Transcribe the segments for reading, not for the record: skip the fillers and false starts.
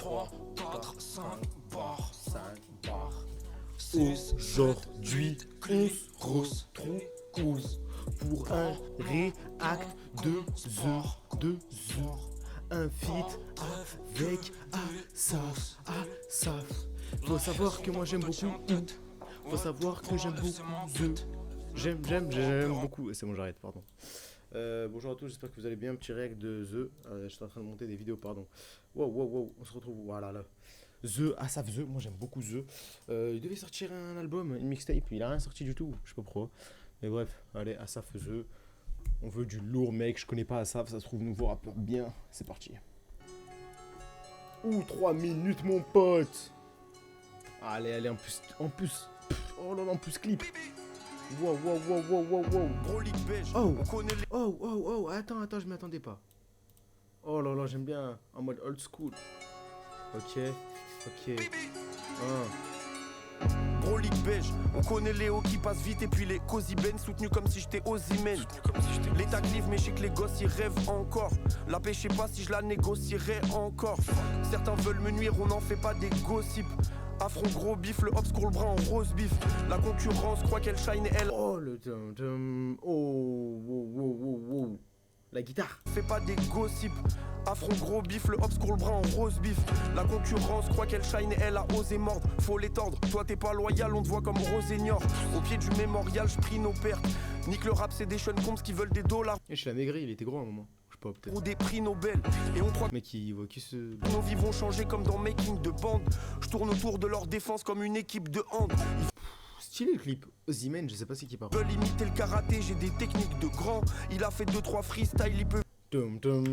3, 4, 5 bars. 5 bars. Aujourd'hui, on se retrouve pour un réact de The. Un feat avec Asaf. Faut savoir que moi j'aime beaucoup. Faut savoir que j'aime beaucoup The. J'aime beaucoup. C'est bon, j'arrête, pardon. Bonjour à tous, j'espère que vous allez bien. Petit réact de The. Je suis en train de monter des vidéos, pardon. Wow, on se retrouve. Voilà, là. Asaf The, moi j'aime beaucoup The. Il devait sortir un album, une mixtape, il a rien sorti du tout, je sais pas pourquoi. Mais bref, allez, Asaf The. On veut du lourd, mec, je connais pas Asaf, ça se trouve nouveau rappeur bien. C'est parti. Ouh, 3 minutes, mon pote. Allez, en plus. Oh là là, en plus clip. Wow. Oh, attends, je m'y attendais pas. Oh là là, j'aime bien, en mode old school. Ok. Gros ligue beige, on connaît Léo qui passe vite et puis les Cozy Ben soutenu comme si j'étais Ozymen. L'état clive mais je sais que les gosses ils rêvent encore. La paix je sais pas si je la négocierai encore. Certains veulent me nuire, on n'en fait pas des gossips. Affront gros bif, le obscur brun en rose bif. La concurrence croit qu'elle shine et elle. Oh le dum. Oh, wow. La guitare. Fais pas des gossips. Affront gros bif, le obscur brun en rose bif. La concurrence croit qu'elle shine et elle a osé mordre. Faut l'étendre, toi t'es pas loyal, on te voit comme Rosénior. Au pied du mémorial, je prie nos pertes. Nique le rap, c'est des Sean Combs qui veulent des dollars. Et je l'ai maigri, il était gros à un moment. Je sais pas, peut-être. Ou des prix Nobel. Et on croit que Mais qui se. nos vies vont changer comme dans Making de Band. Je tourne autour de leur défense comme une équipe de hand. Stylé le clip. Ozymen, je sais pas c'est qui parle. Ils veulent imiter le karaté, j'ai des techniques de grand. Il a fait 2-3 freestyle, il peut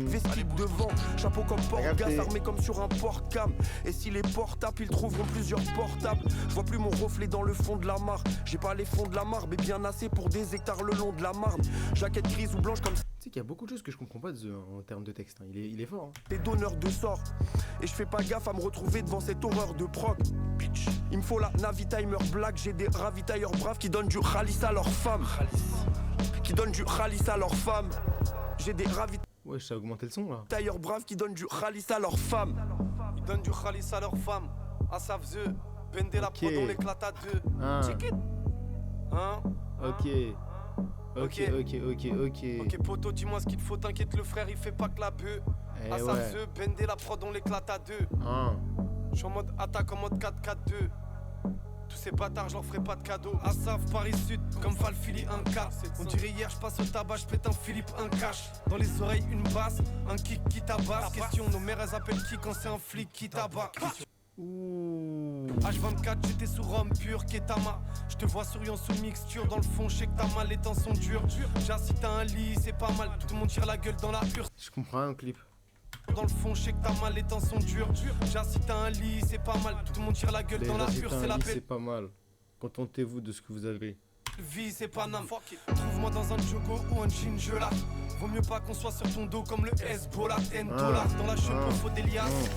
vestir devant, chapeau comme port-gaz, armé comme sur un port-cam. Et si les portables, ils trouveront plusieurs portables. Je vois plus mon reflet dans le fond de la mare. J'ai pas les fonds de la mare, mais bien assez pour des hectares le long de la Marne. Jaquette grise ou blanche comme Tu sais qu'il y a beaucoup de choses que je comprends pas de The en termes de texte. Hein. Il est fort. Hein. des donneurs de sort. Et je fais pas gaffe à me retrouver devant cette horreur de proc. Bitch. Il me faut la Navitimer Black. J'ai des ravitailleurs braves qui donnent du khalis à leurs femmes. J'ai des Ouais, ça a augmenté le son là. ravitailleurs braves qui donnent du khalis à leurs femmes. Ils donnent du khalis à leurs femmes. Asaf The, Bendé la prod, on l'éclate à deux. Check it. Hein? Ok poto, dis-moi ce qu'il te faut, t'inquiète le frère, il fait pas que la bœuf. Asaf The, Bendé la prod, on l'éclate à deux. Je suis en mode attaque, en mode 4-4-2. Tous ces bâtards, je leur ferai pas de cadeau. Asaf, Paris Sud, comme Falfili, un K. On dirait hier, je passe au tabac, je pète un Philippe, un cash. Dans les oreilles, une basse, un kick qui tabasse. Question, nos mères, elles appellent qui quand c'est un flic qui tabac. H24, j'étais sous rhum pur, Ketama. Je te vois souriant sous mixture, dans le fond, je sais que t'as mal, les temps sont durs. J'ai si t'as un lit, c'est pas mal. Tout le monde tire la gueule dans la hure. Je comprends un clip. Dans le fond, je sais que t'as mal, les temps sont durs. J'ai si t'as un lit, c'est pas mal. Tout le monde tire la gueule dans la hure, c'est la paix. C'est pas mal. Contentez-vous de ce que vous avez. Vie, c'est pas nam. Trouve-moi dans un jogo ou un jean gelat. Vaut mieux pas qu'on soit sur ton dos comme le Hezbollah. $10 dans la cheveux, faut des liasses.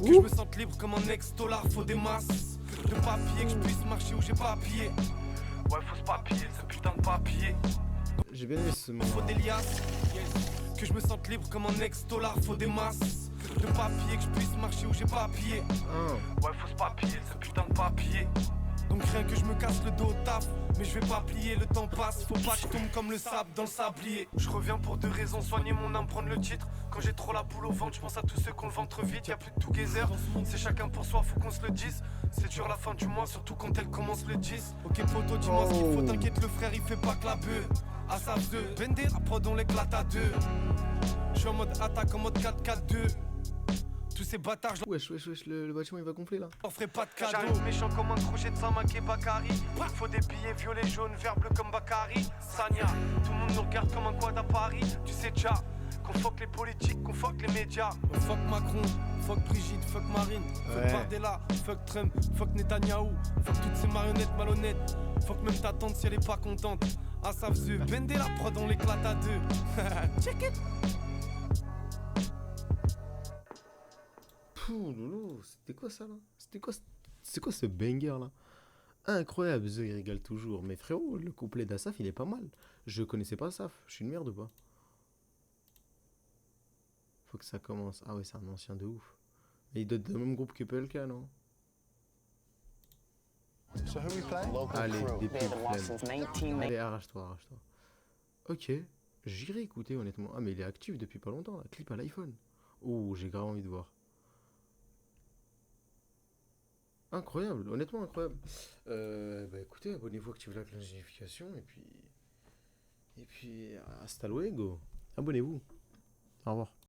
Que je me sente libre comme un ex-dollar, faut des masses de papier, que je puisse marcher où j'ai pas pied. Ouais, faut se papiller, ce putain de papier. J'ai bien aimé ce moment. Faut des liasses. Que je me sente libre comme un ex-dollar, faut des masses de papier, que je puisse marcher où j'ai pas pied. Ouais, faut se papiller, ce putain de papier. Donc rien que je me casse le dos au taf, mais je vais pas plier, le temps passe, faut pas que je tombe comme le sable dans le sablier. Je reviens pour 2 raisons, soigner mon âme, prendre le titre. Quand j'ai trop la boule au ventre, je pense à tous ceux qui ont le ventre vide, y'a plus de together. C'est chacun pour soi, faut qu'on se le dise. C'est dur la fin du mois, surtout quand elle commence le 10. Ok poto, dis-moi ce qu'il faut, t'inquiète le frère, il fait pas que la bœuf. Asaf The, Bendé la prod, on l'éclate à deux. Je suis en mode attaque, en mode 4-4-2. Tous ces bâtards, Wesh, le bâtiment il va gonfler là. je leur ferai pas de cadeau. J'arrive méchant comme un crochet de Samak et Bakary. Faut des billets violets, jaunes, verts, bleus comme Bakary. Sanya, tout le monde nous regarde comme un quad à Paris. Tu sais déjà qu'on fuck les politiques, qu'on fuck les médias. Fuck Macron, fuck Brigitte, fuck Marine. Fuck Bardella, fuck Trump, fuck Netanyahou. Fuck toutes ces marionnettes malhonnêtes. Fuck même ta tante si elle est pas contente. Asaf The, Bendé la prod, on l'éclate à deux. Check it. Loulou, c'était quoi ça là? C'est quoi ce banger là? Incroyable, The il régale toujours. Mais frérot, le couplet d'Asaf il est pas mal. Je connaissais pas Asaf, je suis une merde ou pas? Faut que ça commence. Ah ouais, c'est un ancien de ouf. Mais il doit être dans le même groupe que PLK, non? So who we play? Allez, des They're the flemme. since 19. Allez, arrache-toi, arrache-toi. Ok, j'irai écouter honnêtement. Ah mais il est actif depuis pas longtemps là, clip à l'iPhone. Oh, j'ai grave envie de voir. Incroyable, honnêtement incroyable. Bah écoutez, abonnez-vous, activez la cloche de notification et puis hasta luego. Abonnez-vous. Au revoir.